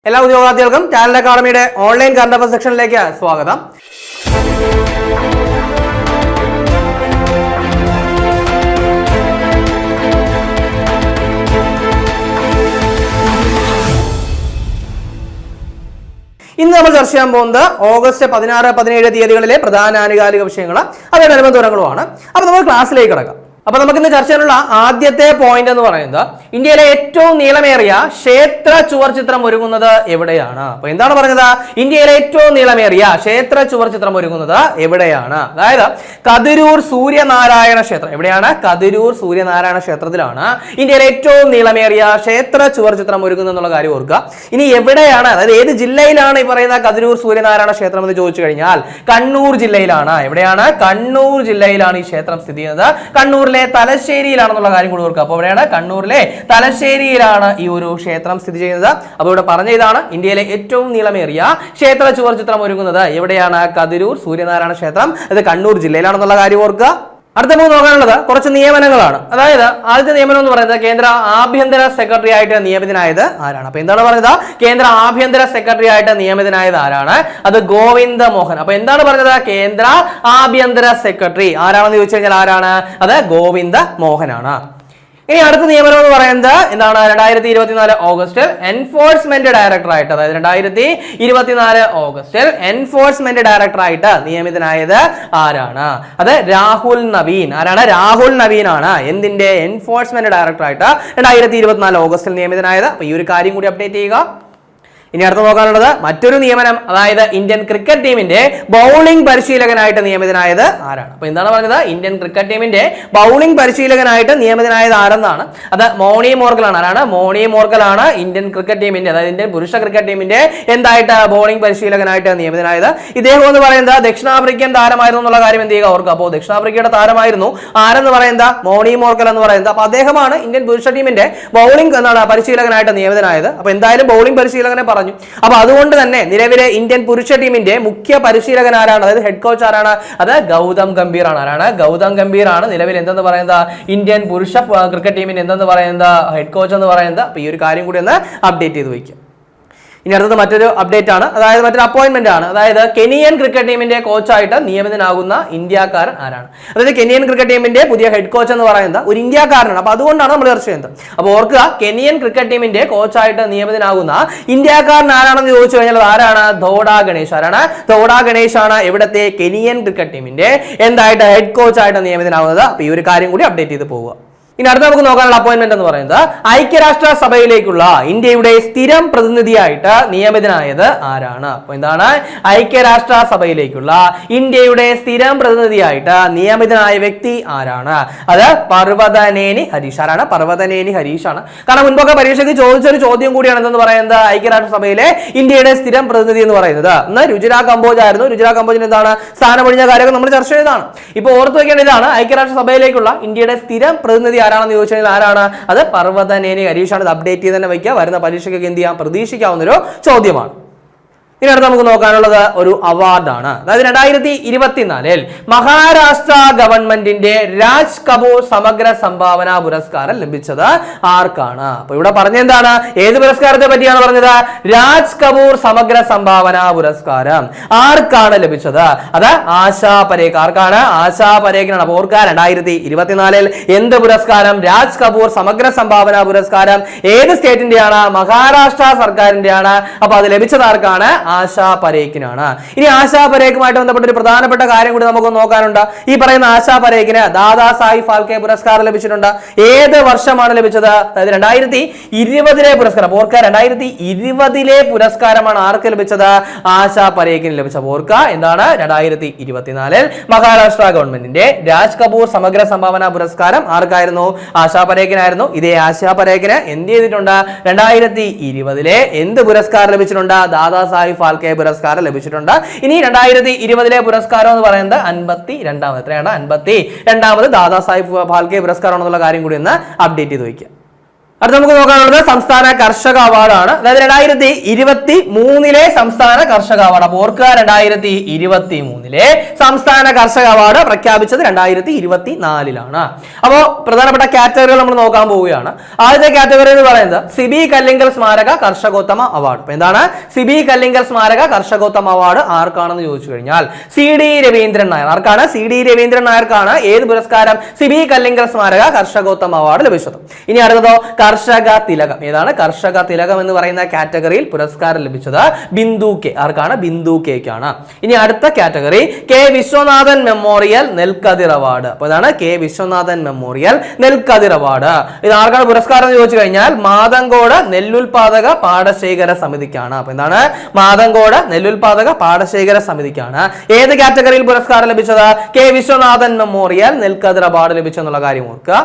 എല്ലാ ഉദ്യോഗാർത്ഥികൾക്കും talent അക്കാഡമിയുടെ online current affairs സെക്ഷനിലേക്ക് സ്വാഗതം. ഇന്ന് നമ്മൾ ചർച്ച ചെയ്യാൻ പോകുന്നത് ഓഗസ്റ്റ് 16-17 തീയതികളിലെ പ്രധാന ആനുകാലിക വിഷയങ്ങൾ അവയുടെ അനുബന്ധങ്ങളുമാണ്. അപ്പൊ നമ്മൾ ക്ലാസ്സിലേക്ക് കിടക്കാം. അപ്പൊ നമുക്ക് ഇന്ന് ചർച്ച ചെയ്യാനുള്ള ആദ്യത്തെ പോയിന്റ് എന്ന് പറയുന്നത് ഇന്ത്യയിലെ ഏറ്റവും നീളമേറിയ ക്ഷേത്ര ചുവർ ചിത്രം ഒരുങ്ങുന്നത് എവിടെയാണ്? അപ്പൊ എന്താണ് പറഞ്ഞത്? ഇന്ത്യയിലെ ഏറ്റവും നീളമേറിയ ക്ഷേത്ര ചുവർ ചിത്രം ഒരുങ്ങുന്നത് എവിടെയാണ്? അതായത് കതിരൂർ സൂര്യനാരായണ ക്ഷേത്രം. എവിടെയാണ്? കതിരൂർ സൂര്യനാരായണ ക്ഷേത്രത്തിലാണ് ഇന്ത്യയിലെ ഏറ്റവും നീളമേറിയ ക്ഷേത്ര ചുവർ ചിത്രം ഒരുങ്ങുന്നത് എന്നുള്ള കാര്യം ഓർക്കുക. ഇനി എവിടെയാണ്, അതായത് ഏത് ജില്ലയിലാണ് ഈ പറയുന്ന കതിരൂർ സൂര്യനാരായണ ക്ഷേത്രം എന്ന് ചോദിച്ചു കഴിഞ്ഞാൽ കണ്ണൂർ ജില്ലയിലാണ്. എവിടെയാണ്? കണ്ണൂർ ജില്ലയിലാണ് ഈ ക്ഷേത്രം സ്ഥിതി ചെയ്യുന്നത്. കണ്ണൂരിലെ തലശ്ശേരിയിലാണെന്നുള്ള കാര്യം കൂടി ഓർക്കുക. അപ്പോൾ എവിടെയാണ്? കണ്ണൂരിലെ തലശ്ശേരിയിലാണ് ഈ ഒരു ക്ഷേത്രം സ്ഥിതി ചെയ്യുന്നത്. അപ്പോൾ ഇവിടെ പറഞ്ഞ ഇതാണ് ഇന്ത്യയിലെ ഏറ്റവും നീളമേറിയ ക്ഷേത്ര ചുവർ ചിത്രം ഒരുങ്ങുന്നത് എവിടെയാണ്? കതിരൂർ സൂര്യനാരായണ ക്ഷേത്രം. അത് കണ്ണൂർ ജില്ലയിലാണെന്നുള്ള കാര്യം ഓർക്കുക. അടുത്ത നമുക്ക് നോക്കാനുള്ളത് കുറച്ച് നിയമനങ്ങളാണ്. അതായത് ആദ്യത്തെ നിയമനം എന്ന് പറയുന്നത് കേന്ദ്ര ആഭ്യന്തര സെക്രട്ടറി ആയിട്ട് നിയമിതനായത് ആരാണ്? അപ്പൊ എന്താണ് പറഞ്ഞത്? കേന്ദ്ര ആഭ്യന്തര സെക്രട്ടറി ആയിട്ട് നിയമിതനായത് ആരാണ്? അത് ഗോവിന്ദ മോഹൻ. അപ്പൊ എന്താണ് പറഞ്ഞത്? കേന്ദ്ര ആഭ്യന്തര സെക്രട്ടറി ആരാണെന്ന് ചോദിച്ചു കഴിഞ്ഞാൽ ആരാണ്? അത് ഗോവിന്ദ മോഹനാണ്. ഇനി അടുത്ത നിയമനം എന്ന് പറയുന്നത് എന്താണ്? 2024 ഓഗസ്റ്റിൽ എൻഫോഴ്സ്മെന്റ് ഡയറക്ടർ ആയിട്ട്, അതായത് 2024 ഓഗസ്റ്റിൽ എൻഫോഴ്സ്മെന്റ് ഡയറക്ടർ ആയിട്ട് നിയമിതനായത് ആരാണ്? അത് രാഹുൽ നവീൻ. ആരാണ്? രാഹുൽ നവീൻ ആണ് എന്തിന്റെ? എൻഫോഴ്സ്മെന്റ് ഡയറക്ടർ ആയിട്ട് 2024 ഓഗസ്റ്റിൽ നിയമിതനായത്. അപ്പൊ ഈ ഒരു കാര്യം കൂടി അപ്ഡേറ്റ് ചെയ്യുക. ഇനി അടുത്ത് നോക്കാനുള്ളത് മറ്റൊരു നിയമനം, അതായത് ഇന്ത്യൻ ക്രിക്കറ്റ് ടീമിന്റെ ബൗളിംഗ് പരിശീലകനായിട്ട് നിയമിതനായത് ആരാണ്? അപ്പൊ എന്താണ് പറഞ്ഞത്? ഇന്ത്യൻ ക്രിക്കറ്റ് ടീമിന്റെ ബൗളിംഗ് പരിശീലകനായിട്ട് നിയമിതനായത് ആരെന്നാണ്? അത് മോണി മോർക്കൽ ആണ്. ആരാണ്? മോണി മോർക്കൽ ആണ് ഇന്ത്യൻ ക്രിക്കറ്റ് ടീമിന്റെ, അതായത് ഇന്ത്യൻ പുരുഷ ക്രിക്കറ്റ് ടീമിന്റെ എന്തായിട്ട് ബൗളിംഗ് പരിശീലകനായിട്ട് നിയമിതനായത്. ഇദ്ദേഹം എന്ന് പറയുന്നത് ദക്ഷിണാഫ്രിക്കൻ താരമായിരുന്നു എന്നുള്ള കാര്യം എന്ത് ചെയ്യുക? ഓർക്കുക. അപ്പോൾ ദക്ഷിണാഫ്രിക്കയുടെ താരമായിരുന്നു ആരെന്ന് പറയുന്നത്? മോണി മോർക്കൽ എന്ന് പറയുന്നത്. അപ്പൊ അദ്ദേഹമാണ് ഇന്ത്യൻ പുരുഷ ടീമിന്റെ ബൗളിംഗ് എന്താണ് പരിശീലകനായിട്ട് നിയമിതനായത്. അപ്പൊ എന്തായാലും ബൗളിംഗ് പരിശീലകനെ പറഞ്ഞു. അപ്പൊ അതുകൊണ്ട് തന്നെ നിലവിലെ ഇന്ത്യൻ പുരുഷ ടീമിന്റെ മുഖ്യ പരിശീലകൻ ആരാണ്? അതായത് ഹെഡ് കോച്ച് ആരാണ്? അത് ഗൗതം ഗംഭീർ ആണ്. ആരാണ്? ഗൗതം ഗംഭീർ ആണ് നിലവിൽ എന്തെന്ന് പറയുന്നത്? ഇന്ത്യൻ പുരുഷ ക്രിക്കറ്റ് ടീമിന് എന്തെന്ന് പറയുന്നത്? ഹെഡ് കോച്ച് എന്ന് പറയുന്നത്. അപ്പൊ ഈ ഒരു കാര്യം കൂടി ഒന്ന് അപ്ഡേറ്റ് ചെയ്ത് വയ്ക്കുക. ഇനി അടുത്തത് മറ്റൊരു അപ്ഡേറ്റ് ആണ്, അതായത് മറ്റൊരു അപ്പോയിന്റ്മെന്റ് ആണ്. അതായത് കെനിയൻ ക്രിക്കറ്റ് ടീമിന്റെ കോച്ചായിട്ട് നിയമിതനാകുന്ന ഇന്ത്യക്കാരൻ ആരാണ്? അതായത് കെനിയൻ ക്രിക്കറ്റ് ടീമിന്റെ പുതിയ ഹെഡ് കോച്ച് എന്ന് പറയുന്നത് ഒരു ഇന്ത്യക്കാരനാണ്. അപ്പൊ അതുകൊണ്ടാണ് നമ്മൾ ചർച്ച ചെയ്യുന്നത്. അപ്പോൾ ഓർക്കുക, കെനിയൻ ക്രിക്കറ്റ് ടീമിന്റെ കോച്ചായിട്ട് നിയമിതനാകുന്ന ഇന്ത്യക്കാരൻ ആരാണെന്ന് ചോദിച്ചു കഴിഞ്ഞാൽ ആരാണ്? ധോഡ ഗണേഷ്. ആരാണ്? ധോഡ ഗണേഷ് ആണ് ഇവിടുത്തെ കെനിയൻ ക്രിക്കറ്റ് ടീമിന്റെ എന്തായിട്ട് ഹെഡ് കോച്ചായിട്ട് നിയമിതനാകുന്നത്. അപ്പൊ ഈ ഒരു കാര്യം കൂടി അപ്ഡേറ്റ് ചെയ്ത് പോവുക. ഇനി അടുത്ത നമുക്ക് നോക്കാനുള്ള അപ്പോയിന്റ്മെന്റ് എന്ന് പറയുന്നത് ഐക്യരാഷ്ട്ര സഭയിലേക്കുള്ള ഇന്ത്യയുടെ സ്ഥിരം പ്രതിനിധിയായിട്ട് നിയമിതനായത് ആരാണ്? അപ്പൊ എന്താണ്? ഐക്യരാഷ്ട്ര സഭയിലേക്കുള്ള ഇന്ത്യയുടെ സ്ഥിരം പ്രതിനിധിയായിട്ട് നിയമിതനായ വ്യക്തി ആരാണ്? അത് പർവതനേനി ഹരീഷ്. ആരാണ്? പർവതനേനി ഹരീഷ് ആണ്. കാരണം മുൻപൊക്കെ പരീക്ഷയ്ക്ക് ചോദിച്ചൊരു ചോദ്യം കൂടിയാണ് എന്തെന്ന് പറയുന്നത്? ഐക്യരാഷ്ട്ര സഭയിലെ ഇന്ത്യയുടെ സ്ഥിരം പ്രതിനിധി എന്ന് പറയുന്നത് ഇന്ന് രുചിര കമ്പോജ് ആയിരുന്നു. രുചിര കമ്പോജിന് എന്താണ് സ്ഥാനമൊഴിഞ്ഞ കാര്യമൊക്കെ നമ്മൾ ചർച്ച ചെയ്തതാണ്. ഇപ്പൊ ഓർത്തു വെക്കേണ്ട ഇതാണ്, ഐക്യരാഷ്ട്ര സഭയിലേക്കുള്ള ഇന്ത്യയുടെ സ്ഥിരം പ്രതിനിധി ആരാണെന്ന് ചോദിച്ചു കഴിഞ്ഞാൽ ആരാണ്? അത് പർവതനേനി ഹരീഷ് ആണ്. ഇത് അപ്ഡേറ്റ് ചെയ്ത് തന്നെ വയ്ക്കുക. വരുന്ന പരീക്ഷയ്ക്ക് എന്ത് ചെയ്യാം? പ്രതീക്ഷിക്കാവുന്ന ഒരു ചോദ്യമാണ്. ഇനി അടുത്ത് നമുക്ക് നോക്കാനുള്ളത് ഒരു അവാർഡാണ്. അതായത് 2024 മഹാരാഷ്ട്ര ഗവൺമെന്റിന്റെ രാജ് കപൂർ സമഗ്ര സംഭാവന പുരസ്കാരം ലഭിച്ചത് ആർക്കാണ്? അപ്പൊ ഇവിടെ പറഞ്ഞെന്താണ്? ഏത് പുരസ്കാരത്തെ പറ്റിയാണ് പറഞ്ഞത്? രാജ് കപൂർ സമഗ്ര സംഭാവന പുരസ്കാരം ആർക്കാണ് ലഭിച്ചത്? അത് ആശാ പരേഖ്. ആർക്കാണ്? ആശാ പരേഖിനാണ്. അപ്പൊ ഓർക്കുക, 2024 എന്ത് പുരസ്കാരം? രാജ് കപൂർ സമഗ്ര സംഭാവന പുരസ്കാരം ഏത് സ്റ്റേറ്റിന്റെയാണ്? മഹാരാഷ്ട്ര സർക്കാരിന്റെയാണ്. അപ്പൊ അത് ലഭിച്ചത് ആർക്കാണ്? ആശാ പരേഖിനാണ്. ഇനി ആശാ പരേഖുമായിട്ട് ബന്ധപ്പെട്ട ഒരു പ്രധാനപ്പെട്ട കാര്യം കൂടി നമുക്ക് നോക്കാനുണ്ട്. ഈ പറയുന്ന ആശാ പരേഖിന് ദാദാ സാഹിബ് ഫാൽക്കെ പുരസ്കാരം ലഭിച്ചിട്ടുണ്ട്. ഏത് വർഷമാണ് ലഭിച്ചത്? അതായത് 2020 പുരസ്കാരം. ഓർക്ക, 2020 പുരസ്കാരമാണ് ആർക്ക് ലഭിച്ചത്? ആശാ പരേഖിന് ലഭിച്ചത്. ഓർക്ക, എന്താണ്? 2024 മഹാരാഷ്ട്ര ഗവൺമെന്റിന്റെ രാജ് കപൂർ സമഗ്ര സംഭാവന പുരസ്കാരം ആർക്കായിരുന്നു? ആശാ പരേഖിനായിരുന്നു. ഇതേ ആശാ പരേഖിന് എന്ത് ചെയ്തിട്ടുണ്ട്? 2020 എന്ത് പുരസ്കാരം ലഭിച്ചിട്ടുണ്ട്? ദാദാ സാഹിബ് ഫാൽക്കെ പുരസ്കാരം ലഭിച്ചിട്ടുണ്ട്. ഇനി 2020 പുരസ്കാരം എന്ന് പറയുന്നത് 52ാമത് ദാദാ സാഹിബ് ഫാൽക്കെ പുരസ്കാരം എന്നുള്ള കാര്യം കൂടി ഒന്ന് അപ്ഡേറ്റ് ചെയ്ത് വയ്ക്കുക. അടുത്ത നമുക്ക് നോക്കാനുള്ളത് സംസ്ഥാന കർഷക അവാർഡാണ്. അതായത് 2023 സംസ്ഥാന കർഷക അവാർഡ്. അപ്പോൾ ഓർക്കുക, 2023 സംസ്ഥാന കർഷക അവാർഡ് പ്രഖ്യാപിച്ചത് 2024 അപ്പോൾ പ്രധാനപ്പെട്ട കാറ്റഗറികൾ നമ്മൾ നോക്കാൻ പോവുകയാണ്. ആദ്യത്തെ കാറ്റഗറി എന്ന് പറയുന്നത് സിബി കല്ലിങ്കൽ സ്മാരക കർഷകോത്തമ അവാർഡ്. അപ്പൊ എന്താണ് സിബി കല്ലിങ്കൽ സ്മാരക കർഷകോത്തമ അവാർഡ്? ആർക്കാണെന്ന് ചോദിച്ചു കഴിഞ്ഞാൽ CD രവീന്ദ്രൻ നായർ. ആർക്കാണ്? CD രവീന്ദ്രൻ നായർക്കാണ് ഏത് പുരസ്കാരം? സിബി കല്ലിങ്കൽ സ്മാരക കർഷകോത്തമ അവാർഡ് ലഭിച്ചത്. ഇനി അടുത്തതോ കർഷക തിലകം. ഏതാണ്? കർഷക തിലകം എന്ന് പറയുന്ന കാറ്റഗറിയിൽ പുരസ്കാരം ലഭിച്ചത് ബിന്ദു കെ. ആർക്കാണ്? ബിന്ദു കെക്കാണ്. ഇനി അടുത്ത കാറ്റഗറി കെ വിശ്വനാഥൻ മെമ്മോറിയൽ നെൽക്കതിർ അവാർഡ്. അപ്പൊ ഇതാണ് കെ വിശ്വനാഥൻ മെമ്മോറിയൽ നെൽക്കതിർ അവാർഡ്. ഇത് ആർക്കാണ് പുരസ്കാരം എന്ന് ചോദിച്ചു കഴിഞ്ഞാൽ മാതങ്കോട് നെല്ലുൽപാദക പാടശേഖര സമിതിക്കാണ്. അപ്പൊ എന്താണ്? മാതങ്കോട് നെല്ലുൽപാദക പാടശേഖര സമിതിക്കാണ് ഏത് കാറ്റഗറിയിൽ പുരസ്കാരം ലഭിച്ചത്? കെ വിശ്വനാഥൻ മെമ്മോറിയൽ നെൽക്കതിർ അവാർഡ് ലഭിച്ചെന്നുള്ള കാര്യം ഓർക്കുക.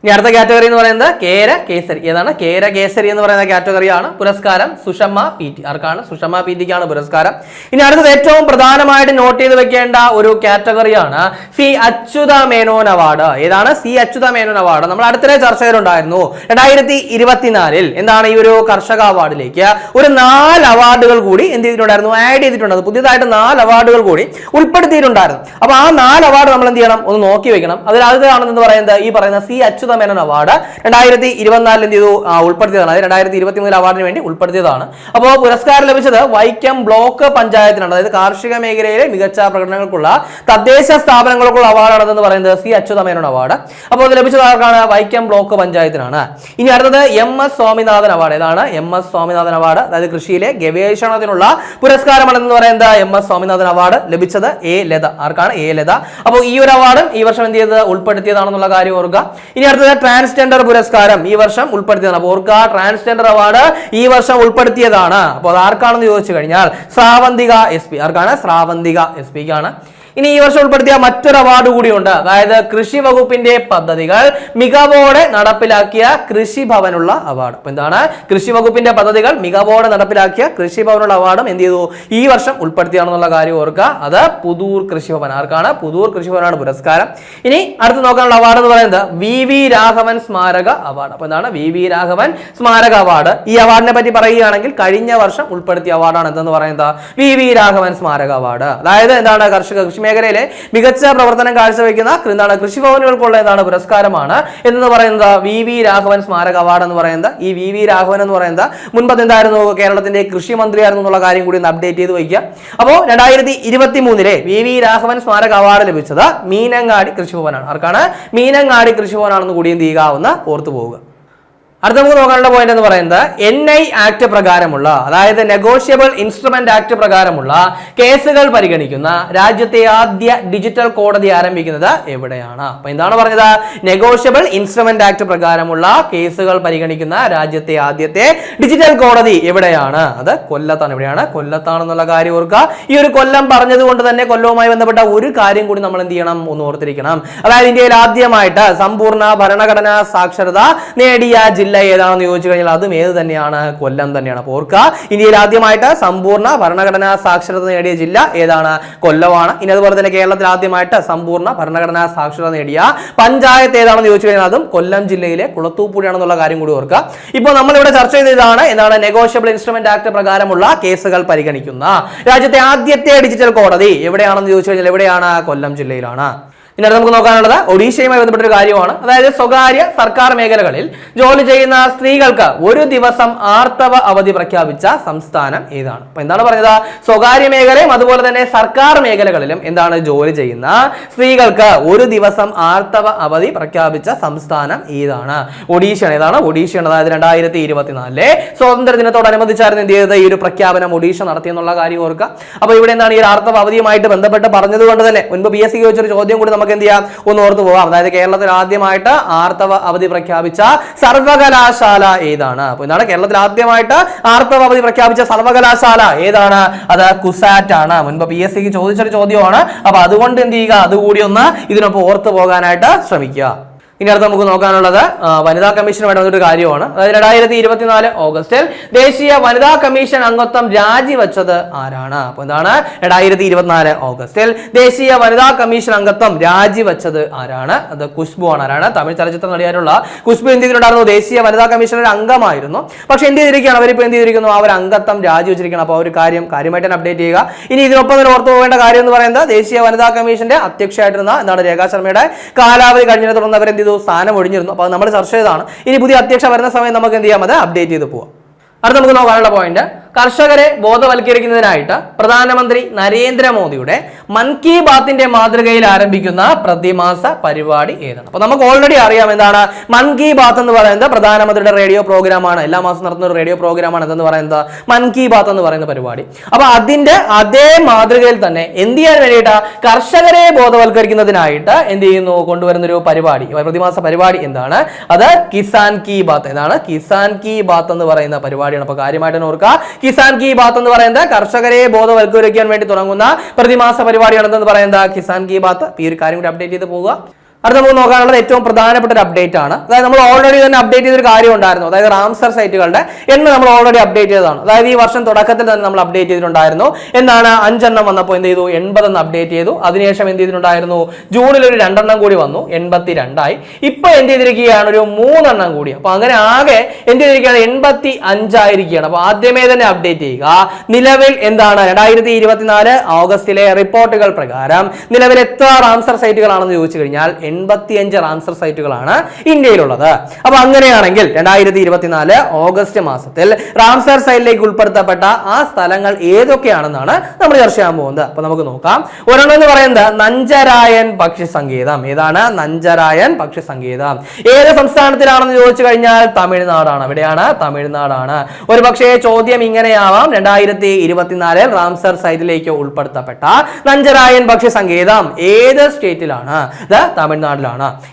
ഇനി അടുത്ത കാറ്റഗറി എന്ന് പറയുന്നത് കേര കേസരി. ഏതാണ്? കേര കേസരി എന്ന് പറയുന്ന കാറ്റഗറിയാണ്. പുരസ്കാരം സുഷമ PT. ആർക്കാണ്? സുഷമ PTക്കാണ് പുരസ്കാരം. ഇനി അടുത്തത് ഏറ്റവും പ്രധാനമായിട്ട് നോട്ട് ചെയ്ത് വെക്കേണ്ട ഒരു കാറ്റഗറിയാണ് സി അച്യുത മേനോൻ അവാർഡ്. ഏതാണ്? C Achutha Menon award. നമ്മൾ അടുത്തിടെ ചർച്ച ചെയ്തിട്ടുണ്ടായിരുന്നു. 2024 എന്താണ് ഈ ഒരു കർഷക അവാർഡിലേക്ക് ഒരു 4 അവാർഡുകൾ കൂടി എന്ത് ചെയ്തിട്ടുണ്ടായിരുന്നു? ആഡ് ചെയ്തിട്ടുണ്ട്. പുതിയതായിട്ട് 4 അവാർഡുകൾ കൂടി ഉൾപ്പെടുത്തിയിട്ടുണ്ടായിരുന്നു. അപ്പൊ ആ 4 അവാർഡ് നമ്മൾ എന്ത് ചെയ്യണം? ഒന്ന് നോക്കി വെക്കണം. അതിൽ ആദ്യമാണെന്ന് പറയുന്നത് ഈ പറയുന്ന സി അച്യുത മേനോൻ അവാർഡ് 2024 എന്ത് ചെയ്തു? ഉൾപ്പെടുത്തിയതാണ്. അത് 2023 അവാർഡിന് വേണ്ടി ഉൾപ്പെടുത്തിയതാണ്. അപ്പോൾ പുരസ്കാരം ലഭിച്ചത് വൈക്കം ബ്ലോക്ക് പഞ്ചായത്തിനാണ്. അതായത് കാർഷിക മേഖലയിലെ മികച്ച പ്രകടനങ്ങൾക്കുള്ള തദ്ദേശ സ്ഥാപനങ്ങൾക്കുള്ള അവാർഡാണെന്ന് പറയുന്നത് സി അച്യുത മേനോൻ അവാർഡ്. അപ്പോൾ അത് ലഭിച്ചത് ആർക്കാണ്? വൈക്കം ബ്ലോക്ക് പഞ്ചായത്തിനാണ്. ഇനി അടുത്തത് MS സ്വാമിനാഥൻ അവാർഡ്. ഏതാണ്? MS Swaminathan award. അതായത് കൃഷിയിലെ ഗവേഷണത്തിനുള്ള പുരസ്കാരമാണെന്ന് പറയുന്നത് MS സ്വാമിനാഥൻ അവാർഡ് ലഭിച്ചത് A ലത. ആർക്കാണ്? A ലത. അപ്പോൾ ഈ ഒരു അവാർഡും ഈ വർഷം എന്ത് ചെയ്തത്? ഉൾപ്പെടുത്തിയതാണെന്നുള്ള കാര്യം ഓർക്കുക. ഇനി അടുത്തത് ട്രാൻസ്ജെൻഡർ പുരസ്കാരം ഈ വർഷം ഉൾപ്പെടുത്തിയതാണ്. അപ്പോൾ ഓർക്കുക, ട്രാൻസ്ജെൻഡർ അവാർഡ് ഈ വർഷം ഉൾപ്പെടുത്തിയതാണ്. അപ്പോൾ അത് ആർക്കാണെന്ന് ചോദിച്ചു കഴിഞ്ഞാൽ ശ്രാവന്തിക SP. ആർക്കാണ്? ശ്രാവന്തിക SP-ക്കാണ്. ഇനി ഈ വർഷം ഉൾപ്പെടുത്തിയ മറ്റൊരു അവാർഡ് കൂടിയുണ്ട്. അതായത് കൃഷി വകുപ്പിന്റെ പദ്ധതികൾ മികവോടെ നടപ്പിലാക്കിയ കൃഷിഭവനുള്ള അവാർഡ്. അപ്പൊ എന്താണ്? കൃഷി വകുപ്പിന്റെ പദ്ധതികൾ മികവോടെ നടപ്പിലാക്കിയ കൃഷിഭവനുള്ള അവാർഡും എന്ത് ചെയ്തു? ഈ വർഷം ഉൾപ്പെടുത്തിയാണെന്നുള്ള കാര്യം ഓർക്കുക. അത് പുതൂർ കൃഷിഭവൻ. ആർക്കാണ്? പുതൂർ കൃഷിഭവനാണ് പുരസ്കാരം. ഇനി അടുത്ത് നോക്കാനുള്ള അവാർഡ് എന്ന് പറയുന്നത് VV രാഘവൻ സ്മാരക അവാർഡ്. അപ്പൊ എന്താണ്? VV രാഘവൻ സ്മാരക അവാർഡ്. ഈ അവാർഡിനെ പറ്റി പറയുകയാണെങ്കിൽ കഴിഞ്ഞ വർഷം ഉൾപ്പെടുത്തിയ അവാർഡാണ് എന്തെന്ന് പറയുന്നത്? VV രാഘവൻ സ്മാരക അവാർഡ്. അതായത് എന്താണ്? കൃഷി മേഖലയിലെ മികച്ച പ്രവർത്തനം കാഴ്ചവെക്കുന്ന എന്താണ് കൃഷിഭവനുകൾക്കുള്ള എന്താണ് പുരസ്കാരമാണ് എന്ന് പറയുന്നത് VV രാഘവൻ സ്മാരക അവാർഡ് എന്ന് പറയുന്നത്. ഈ VV രാഘവൻ എന്ന് പറയുന്നത് മുൻപ് എന്തായിരുന്നു? കേരളത്തിന്റെ കൃഷി മന്ത്രിയായിരുന്നു എന്നുള്ള കാര്യം കൂടി ഒന്ന് അപ്ഡേറ്റ് ചെയ്ത് വയ്ക്കുക. അപ്പോൾ 2023 VV രാഘവൻ സ്മാരക അവാർഡ് ലഭിച്ചത് മീനങ്ങാടി കൃഷിഭവനാണ്. ആർക്കാണ്? മീനങ്ങാടി കൃഷിഭവനാണെന്ന് കൂടി എന്ത് ചെയ്യുക? ഒന്ന് ഓർത്തു പോവുക. അടുത്ത നമുക്ക് നോക്കാനുള്ള പോയിന്റ് എന്ന് പറയുന്നത് NI ആക്ട് പ്രകാരമുള്ള, അതായത് നെഗോഷ്യബിൾ ഇൻസ്ട്രുമെന്റ് ആക്ട് പ്രകാരമുള്ള കേസുകൾ പരിഗണിക്കുന്ന രാജ്യത്തെ ആദ്യ ഡിജിറ്റൽ കോടതി ആരംഭിക്കുന്നത് എവിടെയാണ്? അപ്പൊ എന്താണ് പറഞ്ഞത്? നെഗോഷ്യബിൾ ഇൻസ്ട്രുമെന്റ് ആക്ട് പ്രകാരമുള്ള കേസുകൾ പരിഗണിക്കുന്ന രാജ്യത്തെ ആദ്യത്തെ ഡിജിറ്റൽ കോടതി എവിടെയാണ്? അത് കൊല്ലത്താണ്. എവിടെയാണ്? കൊല്ലത്താണെന്നുള്ള കാര്യം ഓർക്കുക. ഈ ഒരു കൊല്ലം പറഞ്ഞത് കൊണ്ട് തന്നെ കൊല്ലവുമായി ബന്ധപ്പെട്ട ഒരു കാര്യം കൂടി നമ്മൾ എന്ത് ചെയ്യണം? ഒന്ന് ഓർത്തിരിക്കണം. അതായത് ഇന്ത്യയിൽ ആദ്യമായിട്ട് സമ്പൂർണ്ണ ഭരണഘടനാ സാക്ഷരത നേടിയ ജില്ല ഏതാണെന്ന് ചോദിച്ചു കഴിഞ്ഞാൽ അതും ഏത് തന്നെയാണ്? കൊല്ലം തന്നെയാണ്. അപ്പോൾ ഓർക്കുക, ഇന്ത്യയിൽ ആദ്യമായിട്ട് സമ്പൂർണ്ണ ഭരണഘടനാ സാക്ഷരത നേടിയ ജില്ല ഏതാണ്? കൊല്ലമാണ്. ഇനി അതുപോലെ തന്നെ കേരളത്തിൽ ആദ്യമായിട്ട് സമ്പൂർണ്ണ ഭരണഘടനാ സാക്ഷരത നേടിയ പഞ്ചായത്ത് ഏതാണെന്ന് ചോദിച്ചു കഴിഞ്ഞാൽ അതും കൊല്ലം ജില്ലയിലെ കുളത്തൂപ്പുഴയാണെന്നുള്ള കാര്യം കൂടി ഓർക്കുക. ഇപ്പോൾ നമ്മൾ ഇവിടെ ചർച്ച ചെയ്തതാണ് എന്താണ്? നെഗോഷ്യബിൾ ഇൻസ്ട്രുമെന്റ് ആക്ട് പ്രകാരമുള്ള കേസുകൾ പരിഗണിക്കുന്ന രാജ്യത്തെ ആദ്യത്തെ ഡിജിറ്റൽ കോടതി എവിടെയാണെന്ന് ചോദിച്ചു കഴിഞ്ഞാൽ എവിടെയാണ്? കൊല്ലം ജില്ലയിലാണ്. ഇനി നമുക്ക് നോക്കാനുള്ളത് ഒഡീഷയുമായി ബന്ധപ്പെട്ട ഒരു കാര്യമാണ്. അതായത് സ്വകാര്യ സർക്കാർ മേഖലകളിൽ ജോലി ചെയ്യുന്ന സ്ത്രീകൾക്ക് ഒരു ദിവസം ആർത്തവ അവധി പ്രഖ്യാപിച്ച സംസ്ഥാനം ഏതാണ്? അപ്പൊ എന്താണ് പറഞ്ഞത്? സ്വകാര്യ മേഖലയും അതുപോലെ തന്നെ സർക്കാർ മേഖലകളിലും എന്താണ് ജോലി ചെയ്യുന്ന സ്ത്രീകൾക്ക് ഒരു ദിവസം ആർത്തവ അവധി പ്രഖ്യാപിച്ച സംസ്ഥാനം ഏതാണ്? ഒഡീഷയാണ്. ഏതാണ്? ഒഡീഷയാണ്. അതായത് 2024 സ്വാതന്ത്ര്യ ദിനത്തോടനുബന്ധിച്ചായിരുന്നു എന്ത് ചെയ്തത്? ഈ ഒരു പ്രഖ്യാപനം ഒഡീഷ നടത്തിയെന്നുള്ള കാര്യം ഓർക്കുക. അപ്പൊ ഇവിടെ എന്താണ് ഈ ആർത്തവ അവധിയുമായിട്ട് ബന്ധപ്പെട്ട് പറഞ്ഞത് കൊണ്ട് തന്നെ മുൻപ് PSC ചോദിച്ചൊരു ചോദ്യം കൂടി നമുക്ക് എന്ത് ചെയ്യാം? ഒന്ന് ഓർത്തു പോവാം. അതായത് കേരളത്തിൽ ആദ്യമായിട്ട് ആർത്തവ അവധി പ്രഖ്യാപിച്ച സർവകലാശാല ഏതാണ്? അപ്പൊ എന്താണ്? കേരളത്തിൽ ആദ്യമായിട്ട് ആർത്തവ അവധി പ്രഖ്യാപിച്ച സർവകലാശാല ഏതാണ്? അത് കുസാറ്റ് ആണ്. മുൻപ് PSCക്ക് ചോദിച്ചൊരു ചോദ്യമാണ്. അപ്പൊ അതുകൊണ്ട് എന്ത് ചെയ്യുക? അതുകൂടി ഒന്ന് ഇതിനൊപ്പം ഓർത്തു പോകാനായിട്ട് ശ്രമിക്കുക. ഇനി അടുത്ത് നമുക്ക് നോക്കാനുള്ളത് വനിതാ കമ്മീഷനുമായിട്ട് ഒരു കാര്യമാണ്. അതായത് 2024 ഓഗസ്റ്റിൽ ദേശീയ വനിതാ കമ്മീഷൻ അംഗത്വം രാജിവെച്ചത് ആരാണ്? അപ്പൊ എന്താണ് 2024 ഓഗസ്റ്റിൽ ദേശീയ വനിതാ കമ്മീഷൻ അംഗത്വം രാജിവെച്ചത് ആരാണ്? അത് ഖുശ്ബു ആണ്. ആരാണ്? തമിഴ് ചലച്ചിത്ര നടിയായിട്ടുള്ള ഖുശ്ബു എന്ത് ചെയ്തിട്ടുണ്ടായിരുന്നു? ദേശീയ വനിതാ കമ്മീഷന്റെ ഒരു അംഗമായിരുന്നു. പക്ഷെ എന്ത് ചെയ്തിരിക്കുകയാണ്? അവരിപ്പോ എന്ത് ചെയ്തിരിക്കുന്നു? ആ ഒരു അംഗത്വം രാജിവെച്ചിരിക്കണം. അപ്പോൾ ഒരു കാര്യമായിട്ട് തന്നെ അപ്ഡേറ്റ് ചെയ്യുക. ഇനി ഇതിനൊപ്പം തന്നെ ഓർത്തു പോകേണ്ട കാര്യം എന്ന് പറയുന്നത് ദേശീയ വനിതാ കമ്മീഷന്റെ അധ്യക്ഷയായിട്ടിരുന്ന എന്താണ് രേഖാ ശർമ്മയുടെ കാലാവധി കഴിഞ്ഞതിനെ തുടർന്ന് അവർ എന്ത് ചെയ്തു? സ്ഥാനം ഒഴിഞ്ഞിരുന്നു. അപ്പോൾ നമ്മൾ ചർച്ച ചെയ്തതാണ്. ഇനി പുതിയ അധ്യക്ഷ വരുന്ന സമയം നമുക്ക് എന്ത് ചെയ്യാം? അത് അപ്ഡേറ്റ് ചെയ്ത് പോവാം. അടുത്ത നമുക്ക് നോക്കാനുള്ള പോയിന്റ്, കർഷകരെ ബോധവൽക്കരിക്കുന്നതിനായിട്ട് പ്രധാനമന്ത്രി നരേന്ദ്രമോദിയുടെ മൻ കി ബാത്തിന്റെ മാതൃകയിൽ ആരംഭിക്കുന്ന പ്രതിമാസ പരിപാടി ഏതാണ്? അപ്പൊ നമുക്ക് ഓൾറെഡി അറിയാം എന്താണ് മൻ കി ബാത്ത് എന്ന് പറയുന്നത്. പ്രധാനമന്ത്രിയുടെ റേഡിയോ പ്രോഗ്രാമാണ്. എല്ലാ മാസം നടത്തുന്ന ഒരു റേഡിയോ പ്രോഗ്രാമാണ് എന്ന് പറയുന്നത് മൻ കി ബാത്ത് എന്ന് പറയുന്ന പരിപാടി. അപ്പൊ അതിന്റെ അതേ മാതൃകയിൽ തന്നെ എന്ത് ചെയ്യാൻ വേണ്ടിയിട്ട് കർഷകരെ ബോധവൽക്കരിക്കുന്നതിനായിട്ട് എന്ത് ചെയ്യുന്നു? കൊണ്ടുവരുന്ന ഒരു പരിപാടി, പ്രതിമാസ പരിപാടി എന്താണ്? അത് കിസാൻ കി ബാത്ത്. എന്താണ്? കിസാൻ കി ബാത്ത് എന്ന് പറയുന്ന പരിപാടിയാണ്. അപ്പൊ കാര്യമായിട്ട് ഓർക്കുക, കിസാൻ കി ബാത്ത് എന്ന് പറയുന്നത് കർഷകരെ ബോധവൽക്കരിക്കാൻ വേണ്ടി തുടങ്ങുന്ന പ്രതിമാസ പരിപാടിയാണെന്ന് പറയുന്നത് കിസാൻ കി ബാത്ത്. ഈ ഒരു കാര്യം കൂടി അപ്ഡേറ്റ് ചെയ്ത് പോവുക. അടുത്ത നമുക്ക് നോക്കാനുള്ളത് ഏറ്റവും പ്രധാനപ്പെട്ട ഒരു അപ്ഡേറ്റ് ആണ്. അതായത് നമ്മൾ ഓൾറെഡി തന്നെ അപ്ഡേറ്റ് ചെയ്തൊരു കാര്യം ഉണ്ടായിരുന്നു. അതായത് റാംസർ സൈറ്റുകളുടെ എണ്ണം നമ്മൾ ഓൾറെഡി അപ്ഡേറ്റ് ചെയ്തതാണ്. അതായത് ഈ വർഷം തുടക്കത്തിൽ തന്നെ നമ്മൾ അപ്ഡേറ്റ് ചെയ്തിട്ടുണ്ടായിരുന്നു. എന്താണ് 5 എണ്ണം വന്നപ്പോൾ എന്ത് ചെയ്തു? 80 എന്ന് അപ്ഡേറ്റ് ചെയ്തു. അതിനുശേഷം എന്ത് ചെയ്തിട്ടുണ്ടായിരുന്നു? ജൂണിൽ ഒരു 2 എണ്ണം കൂടി വന്നു, 82 ആയി. ഇപ്പൊ എന്ത് ചെയ്തിരിക്കുകയാണ്? ഒരു 3 എണ്ണം കൂടി. അപ്പൊ അങ്ങനെ ആകെ എന്ത് ചെയ്തിരിക്കുകയാണ്? 85 ആയിരിക്കുകയാണ്. അപ്പൊ ആദ്യമേ തന്നെ അപ്ഡേറ്റ് ചെയ്യുക. നിലവിൽ എന്താണ് 2024 ഓഗസ്റ്റിലെ റിപ്പോർട്ടുകൾ പ്രകാരം നിലവിൽ എത്ര റാംസർ സൈറ്റുകളാണെന്ന് ചോദിച്ചു കഴിഞ്ഞാൽ 85 റാംസർ സൈറ്റുകളാണ് ഇന്ത്യയിലുള്ളത്. അപ്പൊ അങ്ങനെയാണെങ്കിൽ 2024 ഓഗസ്റ്റ് മാസത്തിൽ റാംസർ സൈറ്റിലേക്ക് ഉൾപ്പെടുത്തപ്പെട്ട ആ സ്ഥലങ്ങൾ ഏതൊക്കെയാണെന്നാണ് നമ്മൾ ചർച്ച ചെയ്യാൻ പോകുന്നത്. അപ്പൊ നമുക്ക് നോക്കാം. ഒരെണ്ണം എന്ന് പറയുന്നത് നഞ്ചരായൻ പക്ഷി സങ്കേതം. ഏതാണ്? നഞ്ചരായൻ പക്ഷി സങ്കേതം. ഏത് സംസ്ഥാനത്തിലാണെന്ന് ചോദിച്ചു കഴിഞ്ഞാൽ തമിഴ്നാടാണ്. എവിടെയാണ്? തമിഴ്നാടാണ്. ഒരു പക്ഷേ ചോദ്യം ഇങ്ങനെയാവാം, 2024 റാംസർ സൈറ്റിലേക്ക് ഉൾപ്പെടുത്തപ്പെട്ട നഞ്ചരായൻ പക്ഷി സങ്കേതം ഏത് സ്റ്റേറ്റിലാണ്? തമിഴ്നാട്ടിലാണ്.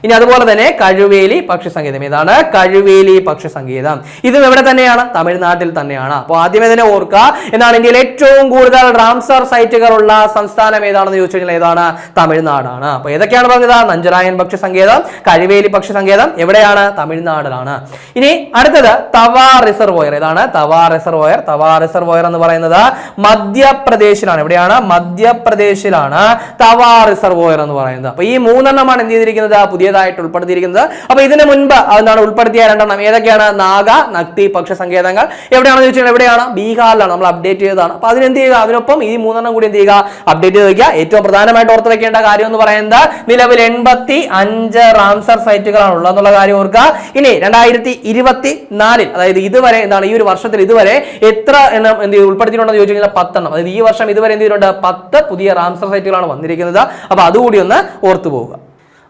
ഇനി അതുപോലെ തന്നെ കഴുവേലി പക്ഷി സങ്കേതം. ഏതാണ്? കഴുവേലി പക്ഷി സങ്കേതം. ഇതും എവിടെ തന്നെയാണ്? തമിഴ്നാട്ടിൽ തന്നെയാണ്. അപ്പോൾ ആദ്യമേ തന്നെ ഓർക്കുക, എന്താണ് ഇന്ത്യയിൽ ഏറ്റവും കൂടുതൽ റാംസർ സൈറ്റുകൾ ഉള്ള സംസ്ഥാനം ഏതാണെന്ന് ചോദിച്ചു കഴിഞ്ഞാൽ ഏതാണ്? തമിഴ്നാടാണ്. അപ്പൊ ഏതൊക്കെയാണ് പറഞ്ഞത്? നഞ്ചരായൻ പക്ഷി സങ്കേതം, കഴുവേലി പക്ഷി സങ്കേതം എവിടെയാണ്? തമിഴ്നാടിലാണ്. ഇനി അടുത്തത് തവാ റിസർവോയർ. ഏതാണ്? തവാ റിസർവോയർ. തവാ റിസർവോയർ എന്ന് പറയുന്നത് മധ്യപ്രദേശിലാണ്. എവിടെയാണ്? മധ്യപ്രദേശിലാണ് തവാ റിസർവോയർ എന്ന് പറയുന്നത്. അപ്പൊ ഈ 3 എണ്ണമാണ് എന്ത് ചെയ്തിരിക്കുന്നത്? പുതിയതായിട്ട് ഉൾപ്പെടുത്തിയിരിക്കുന്നത്. അപ്പൊ ഇതിന് മുൻപ് എന്താണ് ഉൾപ്പെടുത്തിയ 2 എണ്ണം ഏതൊക്കെയാണ്? നാഗ, നക്തി പക്ഷി സങ്കേതങ്ങൾ എവിടെയാണെന്ന് ചോദിച്ചാൽ എവിടെയാണ്? ബീഹാറിലാണ്. നമ്മൾ അപ്ഡേറ്റ് ചെയ്തതാണ്. അപ്പൊ അതിനെന്ത് ചെയ്യുക? അതിനൊപ്പം ഈ 3 എണ്ണം കൂടി എന്ത് ചെയ്യുക? അപ്ഡേറ്റ് ചെയ്ത് വയ്ക്കുക. ഏറ്റവും പ്രധാനമായിട്ട് ഓർത്ത് വെക്കേണ്ട കാര്യം എന്ന് പറയുന്നത് നിലവിൽ 85 റാംസർ സൈറ്റുകളാണ് ഉള്ളതെന്നുള്ള കാര്യം ഓർക്കുക. ഇനി 2024 അതായത് ഇതുവരെ എന്താണ് ഈ ഒരു വർഷത്തിൽ ഇതുവരെ എത്ര എണ്ണം എന്ത് ഉൾപ്പെടുത്തിയിട്ടുണ്ടെന്ന് ചോദിച്ചു കഴിഞ്ഞാൽ 10 എണ്ണം. അതായത് ഈ വർഷം ഇതുവരെ എന്ത് ചെയ്തിട്ടുണ്ട്? 10 പുതിയ റാംസർ സൈറ്റുകളാണ് വന്നിരിക്കുന്നത്. അപ്പൊ അതുകൂടി ഒന്ന് ഓർത്തു പോവുക.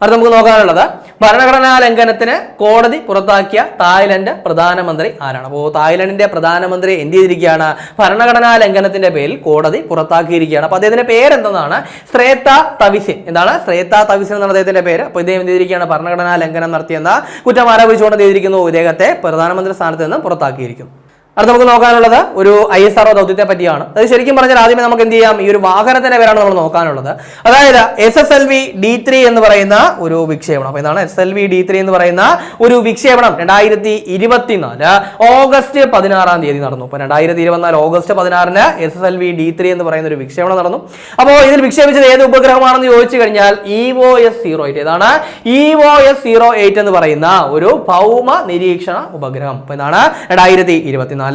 അത് നമുക്ക് നോക്കാനുള്ളത് ഭരണഘടനാ ലംഘനത്തിന് കോടതി പുറത്താക്കിയ തായ്ലൻഡ് പ്രധാനമന്ത്രി ആരാണ്? അപ്പോൾ തായ്ലൻഡിന്റെ പ്രധാനമന്ത്രി എന്ത് ചെയ്തിരിക്കുകയാണ്? ഭരണഘടനാ ലംഘനത്തിന്റെ പേരിൽ കോടതി പുറത്താക്കിയിരിക്കുകയാണ്. അപ്പൊ അദ്ദേഹത്തിന്റെ പേരെന്താണ്? ശ്രേത്ത തവിസിൻ. എന്താണ്? ശ്രേത്ത തവിസിൻ എന്നാണ് അദ്ദേഹത്തിന്റെ പേര്. അപ്പൊ ഇദ്ദേഹം എന്ത് ചെയ്തിരിക്കുകയാണ്? ഭരണഘടനാ ലംഘനം നടത്തിയെന്ന കുറ്റം ആരോപിച്ചുകൊണ്ട് എന്ത് ചെയ്തിരിക്കുന്നു? ഇദ്ദേഹത്തെ പ്രധാനമന്ത്രി സ്ഥാനത്ത് നിന്ന് പുറത്താക്കിയിരിക്കുന്നു. അടുത്ത നമുക്ക് നോക്കാനുള്ളത് ഒരു ISRO ദൗത്യത്തെ പറ്റിയാണ്. അത് ശരിക്കും പറഞ്ഞാൽ ആദ്യമേ നമുക്ക് എന്ത് ചെയ്യാം? ഈ ഒരു വാഹനത്തിന്റെ പേരാണ് നമ്മൾ നോക്കാനുള്ളത്. അതായത് SSLV D3 എന്ന് പറയുന്ന ഒരു വിക്ഷേപണം. അപ്പൊ എന്താണ് SSLV D3 എന്ന് പറയുന്ന ഒരു വിക്ഷേപണം 2024 ഓഗസ്റ്റ് 16 തീയതി നടന്നു. അപ്പൊ 2024 ഓഗസ്റ്റ് 16 SSLV D3 എന്ന് പറയുന്ന ഒരു വിക്ഷേപണം നടന്നു. അപ്പോൾ ഇതിൽ വിക്ഷേപിച്ചത് ഏത് ഉപഗ്രഹമാണെന്ന് ചോദിച്ചു കഴിഞ്ഞാൽ EOS-08. ഏതാണ്? EOS-08 എന്ന് പറയുന്ന ഒരു ഭൗമ നിരീക്ഷണ ഉപഗ്രഹം. അപ്പൊ എന്താണ് 2024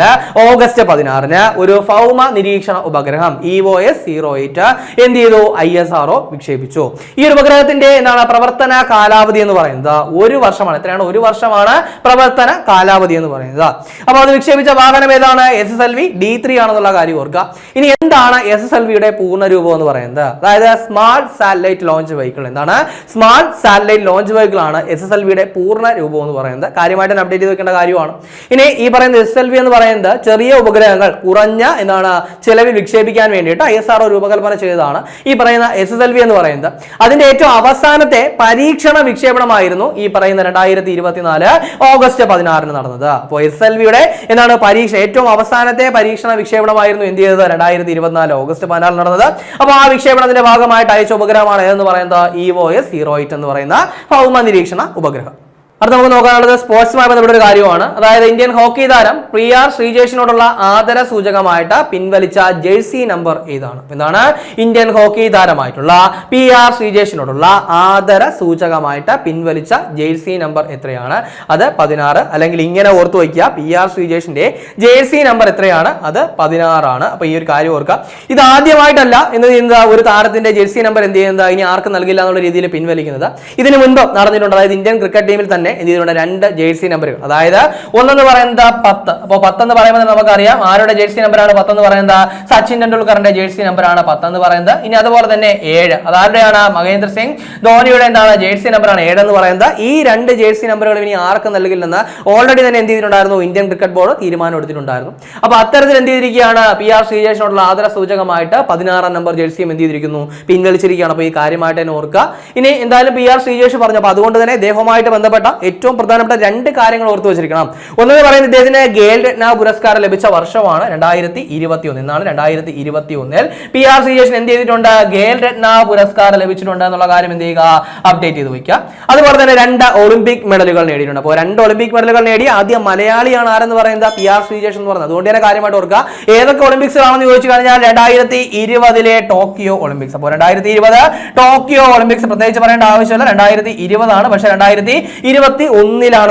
ഓഗസ്റ്റ് 16 ഒരു ഭൗമ നിരീക്ഷണ ഉപഗ്രഹം EOS-08 എന്ത് ചെയ്തു? ISRO വിക്ഷേപിച്ചു. ഈ ഒരു ഉപഗ്രഹത്തിന്റെ എന്താണ് പ്രവർത്തന കാലാവധി എന്ന് പറയുന്നത് 1 വർഷമാണ്. എത്രയാണ്? 1 വർഷമാണ് പ്രവർത്തന കാലാവധി എന്ന് പറയുന്നത്. അപ്പൊ അത് വിക്ഷേപിച്ച വാഹനം ഏതാണ്? SSLV D3 ആണെന്നുള്ള കാര്യം ഓർക്കുക. ഇനി എന്താണ് SSLVയുടെ പൂർണ്ണ രൂപം എന്ന് പറയുന്നത്? അതായത് സ്മാർട്ട് സാറ്റലൈറ്റ് ലോഞ്ച് വെഹിക്കിൾ. എന്താണ്? സ്മാർട്ട് സാറ്റലൈറ്റ് ലോഞ്ച് വെഹിക്കിൾ ആണ് SSLVയുടെ പൂർണ്ണ രൂപം എന്ന് പറയുന്നത്. കാര്യമായിട്ട് അപ്ഡേറ്റ് ചെയ്ത് വെക്കേണ്ട കാര്യമാണ്. ഇനി ഈ പറയുന്ന SSLV എന്ന് പറയുന്നത് ചെറിയ ഉപഗ്രഹങ്ങൾ കുറഞ്ഞ എന്താണ് ചെലവിൽ വിക്ഷേപിക്കാൻ വേണ്ടിയിട്ട് ISRO രൂപകൽപ്പന ചെയ്തതാണ് ഈ പറയുന്ന SSLV എന്ന് പറയുന്നത്. അതിന്റെ ഏറ്റവും അവസാനത്തെ പരീക്ഷണ വിക്ഷേപണമായിരുന്നു ഈ പറയുന്ന 2024 ഓഗസ്റ്റ് 16 നടന്നത്. അപ്പോൾ SSLVയുടെ എന്താണ് പരീക്ഷ ഏറ്റവും അവസാനത്തെ പരീക്ഷണ വിക്ഷേപണമായിരുന്നു എന്ത് ചെയ്തത് 2024 ഓഗസ്റ്റ് 16 നടന്നത്. അപ്പോൾ ആ വിക്ഷേപണത്തിന്റെ ഭാഗമായിട്ട് അയച്ച ഉപഗ്രഹമാണ് ഏതെന്ന് പറയുന്നത് EOS-08 എന്ന് പറയുന്ന ഭൗമ നിരീക്ഷണ ഉപഗ്രഹം. അടുത്ത നമുക്ക് നോക്കാനുള്ളത് സ്പോർട്സുമായി ബന്ധപ്പെട്ട ഒരു കാര്യമാണ്. അതായത് ഇന്ത്യൻ ഹോക്കി താരം PR ശ്രീജേഷിനോടുള്ള ആദര സൂചകമായിട്ട് പിൻവലിച്ച ജേഴ്സി നമ്പർ ഏതാണ്? എന്താണ് ഇന്ത്യൻ ഹോക്കി താരമായിട്ടുള്ള PR ശ്രീജേഷിനോടുള്ള ആദര സൂചകമായിട്ട് പിൻവലിച്ച ജേഴ്സി നമ്പർ എത്രയാണ്? അത് 16. അല്ലെങ്കിൽ ഇങ്ങനെ ഓർത്തു വയ്ക്കുക, PR ശ്രീജേഷിന്റെ ജേഴ്സി നമ്പർ എത്രയാണ്? അത് 16 ആണ്. അപ്പൊ ഈ ഒരു കാര്യം ഓർക്കുക. ഇത് ആദ്യമായിട്ടല്ല എന്ന് ഒരു താരത്തിന്റെ ജേഴ്സി നമ്പർ എന്ത് ചെയ്യുന്നത് ഇനി ആർക്കും നൽകില്ല എന്നുള്ള രീതിയിൽ പിൻവലിക്കുന്നത്. ഇതിനു മുൻപ് നടന്നിട്ടുണ്ട്. അതായത് ഇന്ത്യൻ ക്രിക്കറ്റ് ടീമിൽ തന്നെ എന്തിട്ടുണ്ട് 2 ജേഴ്സി നമ്പറുകൾ. അതായത് ഒന്നെന്ന് പറയുന്നത് 10. അപ്പോൾ 10 എന്ന് പറയുമ്പോൾ നമുക്കറിയാം ആരുടെ ജേഴ്സി നമ്പറാണ് 10 എന്ന് പറയുന്നത്? സച്ചിൻ ടെണ്ടുൽക്കറിന്റെ ജേഴ്സി നമ്പറാണ് 10 എന്ന് പറയുന്നത്. ഇനി അതുപോലെ തന്നെ 7 അതാരുടെയാണ്? മഹേന്ദ്ര സിംഗ് ധോണിയുടെ എന്താണ് ജേഴ്സി നമ്പറാണ് 7 എന്ന് പറയുന്നത്. ഈ 2 ജേഴ്സി നമ്പറുകൾ ഇനി ആർക്കും നൽകില്ലെന്ന് ഓൾറെഡി തന്നെ എന്ത് ചെയ്തിട്ടുണ്ടായിരുന്നു? ഇന്ത്യൻ ക്രിക്കറ്റ് ബോർഡ് തീരുമാനം എടുത്തിട്ടുണ്ടായിരുന്നു. അപ്പോൾ അത്തരത്തിൽ എന്ത് ചെയ്തിരിക്കുകയാണ്? PR ശ്രീജേഷിനോടുള്ള ആദര സൂചകമായിട്ട് 16 നമ്പർ ജേഴ്സിയും എന്ത് ചെയ്തിരിക്കുന്നു? പിൻവലിച്ചിരിക്കുകയാണ്. അപ്പോൾ ഈ കാര്യമായിട്ട് തന്നെ ഓർക്കുക. ഇനി എന്തായാലും PR ശ്രീജേഷ് പറഞ്ഞു. അപ്പോൾ അതുകൊണ്ട് തന്നെ ഇദ്ദേഹവുമായിട്ട് ബന്ധപ്പെട്ട ഏറ്റവും പ്രധാനപ്പെട്ട 2 കാര്യങ്ങൾ ഓർത്തു വെച്ചിരിക്കണം. ഒന്നെന്ന് പറയുന്നത് ഇദ്ദേഹത്തിന് ഖേൽ രത്ന പുരസ്കാരം ലഭിച്ച വർഷമാണ് 2021. എന്നാണ് 2021 PR ശ്രീജേഷിന് എന്ത് ചെയ്തിട്ടുണ്ട്? ഖേൽ രത്ന പുരസ്കാരം ലഭിച്ചിട്ടുണ്ട് എന്നുള്ള കാര്യം എന്ത് ചെയ്യുക? അപ്ഡേറ്റ് ചെയ്ത് വയ്ക്കുക. അതുപോലെ തന്നെ 2 ഒളിമ്പിക് മെഡലുകൾ നേടിയിട്ടുണ്ട്. അപ്പോൾ 2 ഒളിമ്പിക് മെഡലുകൾ നേടി ആദ്യം മലയാളിയാണ് ആരെന്ന് പറയുന്നത്? PR ശ്രീജേഷ് എന്ന് പറയുന്നത്. അതുകൊണ്ട് തന്നെ കാര്യമായിട്ട് ഓർക്കുക. ഏതൊക്കെ ഒളിമ്പിക്സ് ആണെന്ന് ചോദിച്ചു കഴിഞ്ഞാൽ 2020 ടോക്കിയോ ഒളിമ്പിക്സ്. അപ്പോൾ 2020 ടോക്കിയോ ഒളിമ്പിക്സ് പ്രത്യേകിച്ച് പറയേണ്ട ആവശ്യമില്ല, 2020 ആണ്. പക്ഷേ 2021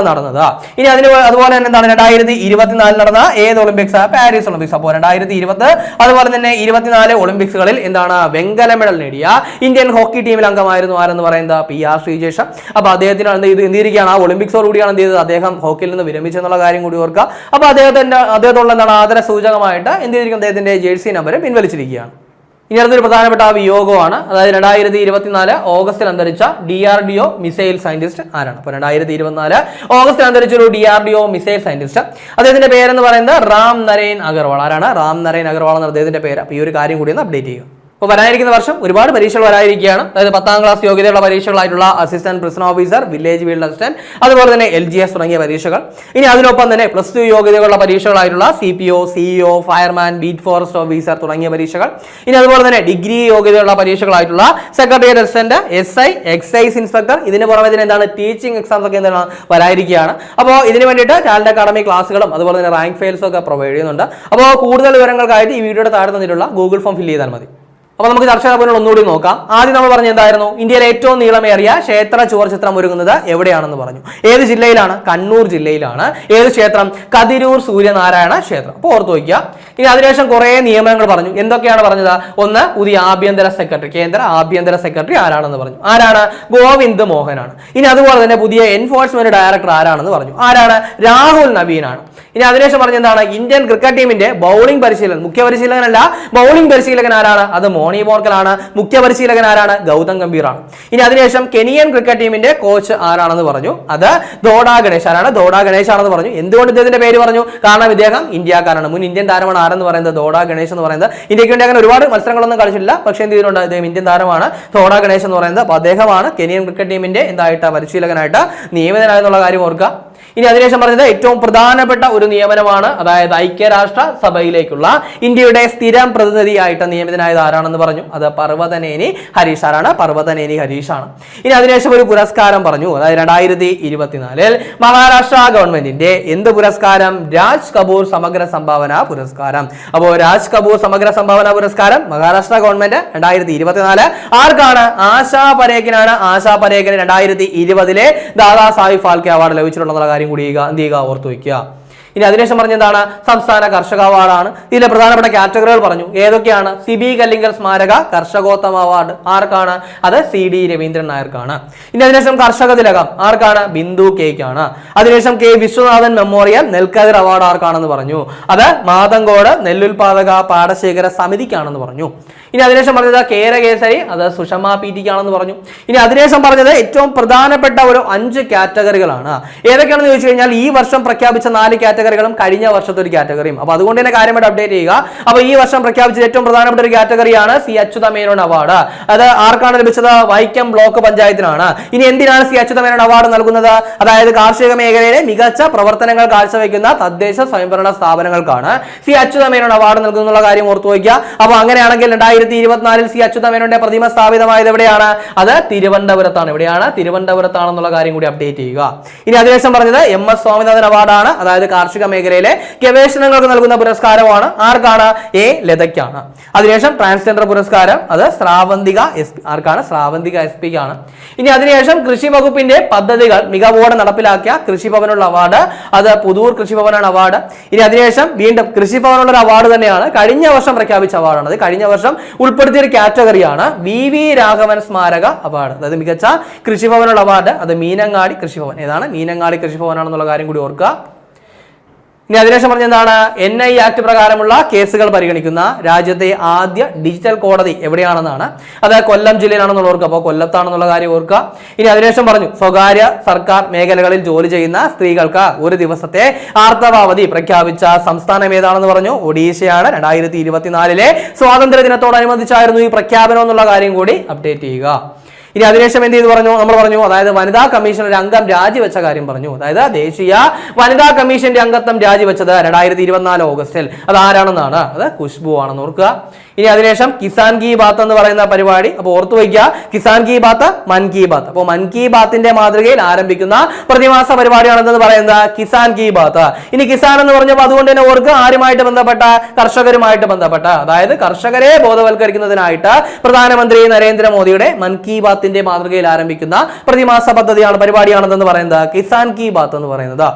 നടന്നത്. ഇനി അതുപോലെ തന്നെ എന്താണ് 2024 നടന്ന ഏത് ഒളിമ്പിക്സ്? Paris Olympics. അപ്പോൾ 2020 അതുപോലെ തന്നെ 24 ഒളിമ്പിക്സുകളിൽ എന്താണ് വെങ്കല മെഡൽ നേടിയ ഇന്ത്യൻ ഹോക്കി ടീമിൽ അംഗമായിരുന്നു ആരെന്ന് പറയുന്നത്? PR ശ്രീജേഷ്. അപ്പൊ അദ്ദേഹത്തിന് എന്തിരിക്കുകയാണ്? ആ ഒളിമ്പിക്സോടുകൂടിയാണ് എന്ത് ചെയ്തത്? അദ്ദേഹം ഹോക്കിയിൽ നിന്ന് വിരമിച്ചെന്നുള്ള കാര്യം കൂടി ഓർക്കുക. അപ്പൊ അദ്ദേഹത്തോടുള്ള എന്താണ് ആദര സൂചകമായിട്ട് എന്ത് ചെയ്തിരിക്കും? അദ്ദേഹത്തിന്റെ ജേഴ്സി നമ്പർ പിൻവലിച്ചിരിക്കുകയാണ്. ഇനി അടുത്തൊരു പ്രധാനപ്പെട്ട വിയോഗമാണ്. അതായത് 2024 ഓഗസ്റ്റിൽ അന്തരിച്ച DRDO മിസൈൽ സയന്റിസ്റ്റ് ആരാണ്? അപ്പോൾ 2024 ഓഗസ്റ്റിൽ അന്തരിച്ച ഒരു DRDO മിസൈൽ സയന്റിസ്റ്റ്, അദ്ദേഹത്തിന്റെ പേരെന്ന് പറയുന്നത് റാം നരേൻ അഗർവാൾ. ആരാണ്? റാം നരേൻ അഗർവാൾ എന്ന അദ്ദേഹത്തിന്റെ പേര്. അപ്പോൾ ഈ ഒരു കാര്യം കൂടി ഒന്ന് അപ്ഡേറ്റ് ചെയ്യുക. അപ്പോൾ വരാനിരിക്കുന്ന വർഷം ഒരുപാട് പരീക്ഷകൾ വരാനിരിക്കുകയാണ്. അതായത് 10ാം ക്ലാസ് യോഗ്യതയുള്ള പരീക്ഷകളായിട്ടുള്ള assistant prison officer, village field assistant, അതുപോലെ തന്നെ LGS തുടങ്ങിയ പരീക്ഷകൾ. ഇനി അതിനൊപ്പം തന്നെ +2 യോഗ്യതയുള്ള പരീക്ഷകളായിട്ടുള്ള CPO, CEO, fireman, beat forest officer തുടങ്ങിയ പരീക്ഷകൾ. ഇനി അതുപോലെ തന്നെ ഡിഗ്രി യോഗ്യതയുള്ള പരീക്ഷകളായിട്ടുള്ള secretariat assistant, SI, excise inspector. ഇതിന് പുറമെ ഇതിന് എന്താണ് ടീച്ചിങ് എക്സാംസ് ഒക്കെ എന്താണ് വരാനിരിക്കുകയാണ്. അപ്പോൾ ഇതിന് വേണ്ടിയിട്ട് ടാലന്റ് അക്കാഡമി ക്ലാസ്സുകളും അതുപോലെ തന്നെ റാങ്ക് ഫെയിൽസും ഒക്കെ പ്രൊവൈഡ് ചെയ്യുന്നുണ്ട്. അപ്പോൾ കൂടുതൽ വിവരങ്ങൾക്കായിട്ട് ഈ വീഡിയോയുടെ താഴെ തന്നിട്ടുള്ള ഗൂഗിൾ ഫോം ഫില്ല് ചെയ്താൽ മതി. അപ്പോൾ നമുക്ക് ചർച്ചാ പോയിന്റ് ഒന്നുകൂടി നോക്കാം. ആദ്യം നമ്മൾ പറഞ്ഞ എന്തായിരുന്നു? ഇന്ത്യയിലെ ഏറ്റവും നീളമേറിയ ക്ഷേത്ര ചുവർച്ചിത്രം ഒരുങ്ങുന്നത് എവിടെയാണെന്ന് പറഞ്ഞു. ഏത് ജില്ലയിലാണ്? കണ്ണൂർ ജില്ലയിലാണ്. ഏത് ക്ഷേത്രം? കതിരൂർ സൂര്യനാരായണ ക്ഷേത്രം. അപ്പോൾ ഓർത്തു വയ്ക്കുക. ഇനി അതിനുശേഷം കുറെ നിയമനങ്ങൾ പറഞ്ഞു. എന്തൊക്കെയാണ് പറഞ്ഞത്? ഒന്ന്, പുതിയ ആഭ്യന്തര സെക്രട്ടറി, കേന്ദ്ര ആഭ്യന്തര സെക്രട്ടറി ആരാണെന്ന് പറഞ്ഞു. ആരാണ്? ഗോവിന്ദ് മോഹനാണ്. ഇനി അതുപോലെ തന്നെ പുതിയ എൻഫോഴ്സ്മെന്റ് ഡയറക്ടർ ആരാണെന്ന് പറഞ്ഞു. ആരാണ്? രാഹുൽ നവീനാണ്. ഇനി അതിനുശേഷം പറഞ്ഞ എന്താണ്? ഇന്ത്യൻ ക്രിക്കറ്റ് ടീമിന്റെ ബൗളിംഗ് പരിശീലകൻ, മുഖ്യ പരിശീലകനല്ല, ബൗളിംഗ് പരിശീലകൻ ആരാണ്? അത് മോണി മോർക്കലാണ്. മുഖ്യ പരിശീലകൻ ആരാണ്? ഗൗതം ഗംഭീറാണ്. ഇനി അതിനുശേഷം കെനിയൻ ക്രിക്കറ്റ് ടീമിന്റെ കോച്ച് ആരാണെന്ന് പറഞ്ഞു. അത് ദോഡ ഗണേഷ്. ആരാണ്? ദോഡ ഗണേഷ് ആണെന്ന് പറഞ്ഞു. എന്തുകൊണ്ട് ഇദ്ദേഹത്തിന്റെ പേര് പറഞ്ഞു? കാരണം ഇദ്ദേഹം ഇന്ത്യക്കാരാണ്. മുൻ ഇന്ത്യൻ താരമാണ് ആരെന്ന് പറയുന്നത്? ദോഡ ഗണേഷ് എന്ന് പറയുന്നത്. ഇന്ത്യക്ക് വേണ്ടി അങ്ങനെ ഒരുപാട് മത്സരങ്ങളൊന്നും കളിച്ചിട്ടില്ല, പക്ഷേ എന്ത് ചെയ്തിട്ടുണ്ട്? അദ്ദേഹം ഇന്ത്യൻ താരമാണ്, ദോഡ ഗണേഷ് എന്ന് പറയുന്നത്. അപ്പോൾ അദ്ദേഹമാണ് കെനിയൻ ക്രിക്കറ്റ് ടീമിന്റെ എന്തായിട്ട് പരിശീലകനായിട്ട് നിയമിതനായെന്നുള്ള കാര്യം ഓർക്കുക. ഇനി അതിനുശേഷം പറഞ്ഞത് ഏറ്റവും പ്രധാനപ്പെട്ട ഒരു നിയമനമാണ്. അതായത് ഐക്യരാഷ്ട്ര സഭയിലേക്കുള്ള ഇന്ത്യയുടെ സ്ഥിരം പ്രതിനിധിയായിട്ട് നിയമിതനായത് ആരാണെന്ന് പറഞ്ഞു. അത് പർവതനേനി ഹരീഷ്. ആരാണ്? പർവതനേനി ഹരീഷാണ്. ഇനി അതിനുശേഷം ഒരു പുരസ്കാരം പറഞ്ഞു. അതായത് 2024 മഹാരാഷ്ട്ര ഗവൺമെന്റിന്റെ എന്ത് പുരസ്കാരം? രാജ് കപൂർ സമഗ്ര സംഭാവന പുരസ്കാരം. അപ്പോൾ രാജ് കപൂർ സമഗ്ര സംഭാവന പുരസ്കാരം മഹാരാഷ്ട്ര ഗവൺമെന്റ് 2024 ആർക്കാണ്? ആശാ പരേഖിനാണ്. ആശാ പരേഖിന് 2020 ദാദാ സാഹിബ് ഫാൽക്കെ അവാർഡ് ലഭിച്ചിട്ടുള്ള കാര്യം കൂടി എന്ത് ചെയ്യുക? ഓർത്തു വയ്ക്കുക. ഇനി അതിനുശേഷം പറഞ്ഞെന്താണ്? സംസ്ഥാന കർഷക അവാർഡാണ്. ഇതിലെ പ്രധാനപ്പെട്ട കാറ്റഗറികൾ പറഞ്ഞു. ഏതൊക്കെയാണ്? സിബി കല്ലിങ്കൽ സ്മാരക കർഷകോത്തമ അവാർഡ് ആർക്കാണ്? അത് CD രവീന്ദ്രൻ നായർക്കാണ്. ഇനി അതിനുശേഷം കർഷക തിലകം ആർക്കാണ്? ബിന്ദു കെയ്ക്കാണ്. അതിനുശേഷം K വിശ്വനാഥൻ മെമ്മോറിയൽ നെൽക്കതിർ അവാർഡ് ആർക്കാണെന്ന് പറഞ്ഞു. അത് മാതങ്കോട് നെല്ലുൽപാദക പാടശേഖര സമിതിക്കാണെന്ന് പറഞ്ഞു. ഇനി അതിനുശേഷം പറഞ്ഞത് കേരകേസരി, അത് സുഷമ PT ആണെന്ന് പറഞ്ഞു. ഇനി അതിനുശേഷം പറഞ്ഞത് ഏറ്റവും പ്രധാനപ്പെട്ട ഒരു 5 കാറ്റഗറികളാണ്. ഏതൊക്കെയാണെന്ന് ചോദിച്ചു കഴിഞ്ഞാൽ ഈ വർഷം പ്രഖ്യാപിച്ച 4 കാറ്റഗറി കാറ്റഗറികളും കഴിഞ്ഞ വർഷത്തെ ഒരു കാറ്റഗറിയും. അപ്പൊ അതുകൊണ്ട് തന്നെ കാര്യമായിട്ട് അപ്ഡേറ്റ് ചെയ്യുക. അപ്പൊ ഈ വർഷം പ്രഖ്യാപിച്ച ഏറ്റവും പ്രധാനപ്പെട്ട ഒരു കാറ്റഗറിയാണ് സി അച്യുതമേനോൻ അവാർഡ്. അത് ആർക്കാണ് ലഭിച്ചത്? വൈക്കം ബ്ലോക്ക് പഞ്ചായത്തിനാണ്. ഇനി എന്തിനാണ് സി അച്യുതമേനോൻ അവാർഡ് നൽകുന്നത്? അതായത് കാർഷിക മേഖലയിലെ മികച്ച പ്രവർത്തനങ്ങൾ കാഴ്ചവെക്കുന്ന തദ്ദേശ സ്വയംഭരണ സ്ഥാപനങ്ങൾക്കാണ് സി അച്യുതമേനോൻ അവാർഡ് നൽകുന്നുള്ള കാര്യം ഓർത്തു വയ്ക്കുക. അപ്പൊ അങ്ങനെയാണെങ്കിൽ 2024 സി അച്യുതമേനോന്റെ പ്രതിമ സ്ഥാപിതമായത് എവിടെയാണ്? അത് തിരുവനന്തപുരത്താണ്. എവിടെയാണ്? തിരുവനന്തപുരത്താണെന്നുള്ള കാര്യം കൂടി അപ്ഡേറ്റ് ചെയ്യുക. ഇനി അതിനുശേഷം പറഞ്ഞത് MS സ്വാമിനാഥൻ അവാർഡാണ്. അതായത് കാർഷിക മേഖലയിലെ ഗവേഷണങ്ങൾക്ക് നൽകുന്ന പുരസ്കാരമാണ്. ആർക്കാണ്? എ ലതയ്ക്കാണ്. അതിനുശേഷം ട്രാൻസ്ജെൻഡർ പുരസ്കാരം അത് ശ്രാവന്തിക SP. ആർക്കാണ്? ശ്രാവന്തിക SP ക്കാണ്. ഇനി അതിനുശേഷം കൃഷി വകുപ്പിന്റെ പദ്ധതികൾ മികവോടെ നടപ്പിലാക്കിയ കൃഷിഭവനുള്ള അവാർഡ് അത് പുതൂർ കൃഷിഭവനാണ് അവാർഡ്. ഇനി അതിനുശേഷം വീണ്ടും കൃഷിഭവനുള്ള ഒരു അവാർഡ് തന്നെയാണ്, കഴിഞ്ഞ വർഷം പ്രഖ്യാപിച്ച അവാർഡാണ്. അത് കഴിഞ്ഞ വർഷം ഉൾപ്പെടുത്തിയ ഒരു കാറ്റഗറിയാണ് VV രാഘവൻ സ്മാരക അവാർഡ്. അതായത് മികച്ച കൃഷിഭവനുള്ള അവാർഡ് അത് മീനങ്ങാടി കൃഷിഭവൻ. ഏതാണ്? മീനങ്ങാടി കൃഷിഭവനാണെന്നുള്ള കാര്യം കൂടി ഓർക്കുക. ഇനി അതിനുശേഷം പറഞ്ഞ എന്താണ്? NI ആക്ട് പ്രകാരമുള്ള കേസുകൾ പരിഗണിക്കുന്ന രാജ്യത്തെ ആദ്യ ഡിജിറ്റൽ കോടതി എവിടെയാണെന്നാണ്. അത് കൊല്ലം ജില്ലയിലാണെന്നുള്ള ഓർക്കുക. അപ്പോൾ കൊല്ലത്താണെന്നുള്ള കാര്യം ഓർക്കുക. ഇനി അതിനുശേഷം പറഞ്ഞു സ്വകാര്യ സർക്കാർ മേഖലകളിൽ ജോലി ചെയ്യുന്ന സ്ത്രീകൾക്ക് ഒരു ദിവസത്തെ ആർത്തവാവധി പ്രഖ്യാപിച്ച സംസ്ഥാനം ഏതാണെന്ന് പറഞ്ഞു? ഒഡീഷയാണ്. 2024 സ്വാതന്ത്ര്യ ദിനത്തോടനുബന്ധിച്ചായിരുന്നു ഈ പ്രഖ്യാപനം എന്നുള്ള കാര്യം കൂടി അപ്ഡേറ്റ് ചെയ്യുക. ഇനി അതിനുശേഷം എന്ത് ചെയ്തു പറഞ്ഞു? നമ്മൾ പറഞ്ഞു അതായത് വനിതാ കമ്മീഷൻ ഒരു അംഗം രാജിവെച്ച കാര്യം പറഞ്ഞു. അതായത് ദേശീയ വനിതാ കമ്മീഷന്റെ അംഗത്വം രാജിവെച്ചത് 2024 ഓഗസ്റ്റിൽ. അത് ആരാണെന്നാണ്? അത് ഖുശ്ബു ആണെന്ന് ഓർക്കുക. ഇനി അതിനുശേഷം കിസാൻ കി ബാത്ത് എന്ന് പറയുന്ന പരിപാടി. അപ്പോൾ ഓർത്തു വയ്ക്കുക, കിസാൻ കി ബാത്ത്, മൻ കി ബാത്ത്. അപ്പോൾ മൻ കി ബാത്തിന്റെ മാതൃകയിൽ ആരംഭിക്കുന്ന പ്രതിമാസ പരിപാടിയാണെന്ന് പറയുന്നത് കിസാൻ കി ബാത്ത്. ഇനി കിസാൻ എന്ന് പറഞ്ഞപ്പോൾ അതുകൊണ്ട് തന്നെ ഓർക്കുക ആരുമായിട്ട് ബന്ധപ്പെട്ട? കർഷകരുമായിട്ട് ബന്ധപ്പെട്ട. അതായത് കർഷകരെ ബോധവൽക്കരിക്കുന്നതിനായിട്ട് പ്രധാനമന്ത്രി നരേന്ദ്രമോദിയുടെ മൻ കി ബാത്തിന്റെ മാതൃകയിൽ ആരംഭിക്കുന്ന പ്രതിമാസ പദ്ധതിയാണ്, പരിപാടിയാണെന്ന് പറയുന്നത് കിസാൻ കി ബാത്ത് എന്ന് പറയുന്നത്.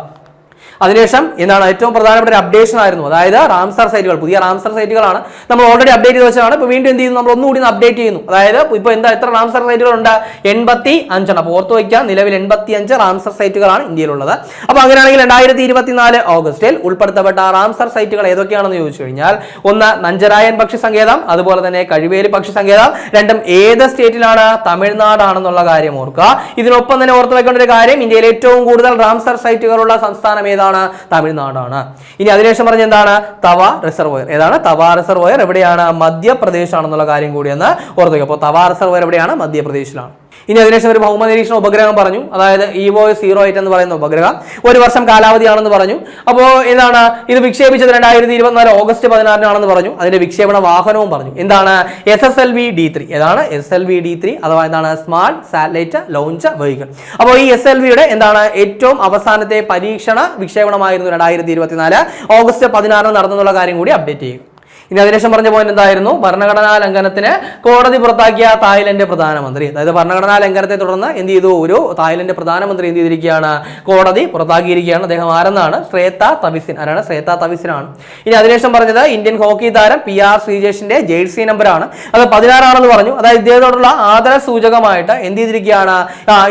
അതിനുശേഷം എന്താണ് ഏറ്റവും പ്രധാനപ്പെട്ട ഒരു അപ്ഡേഷൻ ആയിരുന്നു, അതായത് റാംസർ സൈറ്റുകൾ. പുതിയ റാംസർ സൈറ്റുകളാണ് നമ്മൾ ഓൾറെഡി അപ്ഡേറ്റ് ചെയ്ത് വെച്ചതാണ്. ഇപ്പോൾ വീണ്ടും എന്ത് ചെയ്യുന്നു? നമ്മൾ ഒന്നുകൂടി അപ്ഡേറ്റ് ചെയ്യുന്നു. അതായത് ഇപ്പോൾ എത്ര റാംസർ സൈറ്റുകളുണ്ട്? 85. അപ്പോൾ ഓർത്ത് വയ്ക്കുക, നിലവിൽ 85 റാംസർ സൈറ്റുകളാണ് ഇന്ത്യയിലുള്ളത്. അപ്പോൾ അങ്ങനെയാണെങ്കിൽ 2024 ഓഗസ്റ്റിൽ ഉൾപ്പെടുത്തപ്പെട്ട റാംസർ സൈറ്റുകൾ ഏതൊക്കെയാണെന്ന് ചോദിച്ചു കഴിഞ്ഞാൽ, ഒന്ന് നഞ്ചരായൻ പക്ഷി സങ്കേതം, അതുപോലെ തന്നെ കഴിവേലി പക്ഷി സങ്കേതം. രണ്ടും ഏത് സ്റ്റേറ്റിലാണ്? തമിഴ്നാടാണെന്നുള്ള കാര്യം ഓർക്കുക. ഇതിനൊപ്പം തന്നെ ഓർത്ത് വെക്കേണ്ട ഒരു കാര്യം, ഇന്ത്യയിൽ ഏറ്റവും കൂടുതൽ റാംസർ സൈറ്റുകളുള്ള സംസ്ഥാനം ഏതാണ്? തമിഴ്നാടാണ്. ഇനി അതിനുശേഷം പറഞ്ഞ എന്താണ്? തവ റിസർവോയർ. ഏതാണ്? തവ റിസർവോയർ എവിടെയാണ്? മധ്യപ്രദേശ് ആണെന്നുള്ള കാര്യം കൂടി ഒന്ന് ഓർത്തുക. അപ്പോൾ തവ റിസർവോയർ എവിടെയാണ്? മധ്യപ്രദേശിലാണ്. ഇനി അതിനുശേഷം ഒരു ഭൗമ നിരീക്ഷണ ഉപഗ്രഹം പറഞ്ഞു. അതായത് EVOS-08 എന്ന് പറയുന്ന ഉപഗ്രഹം 1 വർഷം കാലാവധിയാണെന്ന് പറഞ്ഞു. അപ്പോൾ എന്താണ്? ഇത് വിക്ഷേപിച്ചത് 2024 ഓഗസ്റ്റ് 16 പറഞ്ഞു. അതിന്റെ വിക്ഷേപണ വാഹനവും പറഞ്ഞു. എന്താണ്? SSLV-D3. ഏതാണ്? SLV-D3 അഥവാ എന്താണ്? Smart satellite launch vehicle. അപ്പോൾ ഈ SLV-യുടെ എന്താണ് ഏറ്റവും അവസാനത്തെ പരീക്ഷണ വിക്ഷേപണമായിരുന്നു 2024 ഓഗസ്റ്റ് 16 നടന്നുള്ള കാര്യം കൂടി അപ്ഡേറ്റ് ചെയ്യും. ഇനി അതിനുശേഷം പറഞ്ഞ പോയിന്റ് എന്തായിരുന്നു? ഭരണഘടനാ ലംഘനത്തിന് കോടതി പുറത്താക്കിയ തായ്ലൻഡ് പ്രധാനമന്ത്രി. അതായത് ഭരണഘടനാ ലംഘനത്തെ തുടർന്ന് എന്ത് ചെയ്തു? ഒരു തായ്ലൻഡ് പ്രധാനമന്ത്രി എന്ത് ചെയ്തിരിക്കുകയാണ്? കോടതി പുറത്താക്കിയിരിക്കുകയാണ്. അദ്ദേഹം ആരെന്നാണ്? ശ്രേത്ത തവിസിൻ. ആരാണ്? ശ്രേത്ത തവിസിൻ ആണ്. ഇനി അതിനുശേഷം പറഞ്ഞത് ഇന്ത്യൻ ഹോക്കി താരം PR ശ്രീജേഷിന്റെ ജേഴ്സി നമ്പറാണ്. അത് 16 ആണെന്ന് പറഞ്ഞു. അതായത് ഇദ്ദേഹത്തോടുള്ള ആദര സൂചകമായിട്ട് എന്ത് ചെയ്തിരിക്കുകയാണ്?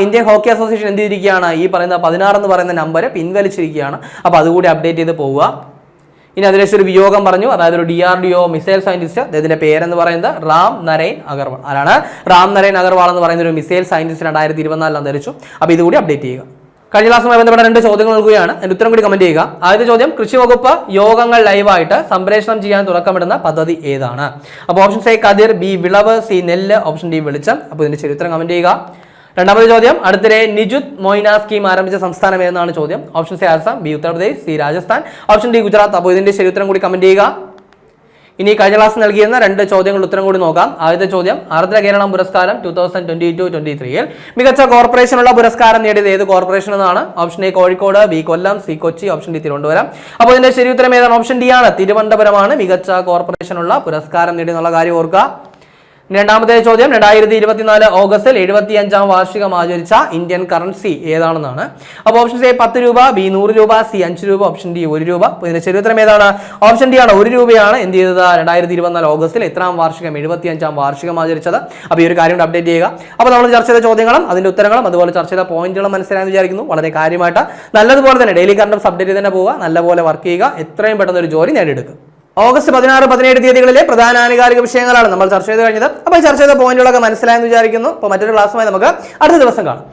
ഇന്ത്യൻ ഹോക്കി അസോസിയേഷൻ എന്ത് ചെയ്തിരിക്കുകയാണ്? ഈ പറയുന്ന 16 എന്ന് പറയുന്ന നമ്പർ പിൻവലിച്ചിരിക്കുകയാണ്. അപ്പോൾ അതുകൂടി അപ്ഡേറ്റ് ചെയ്ത് പോവുക. ഇനി അതിനുശേഷം ഒരു വിയോഗം പറഞ്ഞു. അതായത് ഒരു DRDO മിസൈൽ സയന്റിസ്റ്റ്, അദ്ദേഹത്തിന്റെ പേരെന്ന് പറയുന്നത് റാം നരൈൻ അഗർവാൾ. ആരാണ്? റാം നരൈൻ അഗർവാൾ എന്ന് പറയുന്ന ഒരു മിസൈൽ സയന്റിസ്റ്റ് 2024 അന്തരിച്ചു. അപ്പോൾ ഇതുകൂടി അപ്ഡേറ്റ് ചെയ്യുക. കഴിഞ്ഞ ക്ലാസ്സുമായി ബന്ധപ്പെട്ട 2 ചോദ്യങ്ങൾ നൽകുകയാണ്. അതിന്റെ ഉത്തരം കൂടി കമന്റ് ചെയ്യുക. ആദ്യത്തെ ചോദ്യം, കൃഷി വകുപ്പ് യോഗങ്ങൾ ലൈവായിട്ട് സംപ്രേഷണം ചെയ്യാൻ തുടക്കമിടുന്ന പദ്ധതി ഏതാണ്? അപ്പോൾ ഓപ്ഷൻ എ കതിർ, B വിളവ്, C നെല്ല്, ഓപ്ഷൻ D വെളിച്ചം. അപ്പോൾ ഇതിന്റെ ശരി ഉത്തരം കമന്റ് ചെയ്യുക. രണ്ടാമത്തെ ചോദ്യം, അടുത്തിടെ നിജുത് മൊയ്ന സ്കീം ആരംഭിച്ച സംസ്ഥാനം ഏതെന്നാണ് ചോദ്യം? Option A Assam, B Uttar Pradesh, C Rajasthan, option D Gujarat. അപ്പോൾ ഇതിന്റെ ശരി ഉത്തരം കൂടി കമന്റ് ചെയ്യുക. ഇനി കഴിഞ്ഞ ക്ലാസ് നൽകിയിരുന്ന 2 ചോദ്യങ്ങളുടെ ഉത്തരം കൂടി നോക്കാം. ആദ്യത്തെ ചോദ്യം, ആർദ്ര കേരളം പുരസ്കാരം 2022-23 മികച്ച കോർപ്പറേഷനുള്ള പുരസ്കാരം നേടിയത് ഏത് കോർപ്പറേഷൻ എന്നാണ്? Option A Kozhikode, B Kollam, C Kochi, option D Thiruvananthapuram. അപ്പോൾ ഇതിന്റെ ശരി ഉത്തരം ഏതാണ്? ഓപ്ഷൻ D ആണ്, തിരുവനന്തപുരമാണ് മികച്ച കോർപ്പറേഷനുള്ള പുരസ്കാരം നേടിയെന്നുള്ള കാര്യം ഓർക്കുക. രണ്ടാമത്തെ ചോദ്യം, 2024 ഓഗസ്റ്റിൽ 75ാം വാർഷികം ആചരിച്ച ഇന്ത്യൻ കറൻസി ഏതാണെന്നാണ്. അപ്പോൾ ഓപ്ഷൻ എ 10 രൂപ, B 100 രൂപ, C 5 രൂപ, ഓപ്ഷൻ D 1 രൂപ. അപ്പോൾ ഇതിന്റെ ശരി ഉത്തരം ഏതാണ്? ഓപ്ഷൻ D ആണ്, 1 രൂപയാണ് എന്ത് ചെയ്തത്? 2024 ഓഗസ്റ്റിൽ എത്രാം വാർഷികം? 75ാം വാർഷികം ആചരിച്ചത്. അപ്പോൾ ഈ ഒരു കാര്യം അപ്ഡേറ്റ് ചെയ്യുക. അപ്പോൾ നമ്മൾ ചർച്ച ചെയ്ത ചോദ്യങ്ങളും അതിന്റെ ഉത്തരങ്ങളും അതുപോലെ ചർച്ച ചെയ്ത പോയിന്റുകളും മനസ്സിലായെന്ന് വിചാരിക്കുന്നു. വളരെ കാര്യമായിട്ട് നല്ലതുപോലെ തന്നെ ഡെയിലി കറണ്ട് അപ്ഡേറ്റ് ചെയ്ത് തന്നെ പോവുക, നല്ലപോലെ വർക്ക് ചെയ്യുക, എത്രയും പെട്ടെന്ന് ഒരു ജോലി നേടിയെടുക്കുക. ഓഗസ്റ്റ് 16, 17 തീയതികളിലെ പ്രധാന ആനുകാലിക വിഷയങ്ങളാണ് നമ്മൾ ചർച്ച ചെയ്ത് കഴിഞ്ഞത്. അപ്പോൾ ചർച്ച ചെയ്ത പോയിന്റുകളൊക്കെ മനസ്സിലായെന്ന് വിചാരിക്കുന്നു. അപ്പോൾ മറ്റൊരു ക്ലാസ്സുമായി നമുക്ക് അടുത്ത ദിവസം കാണാം.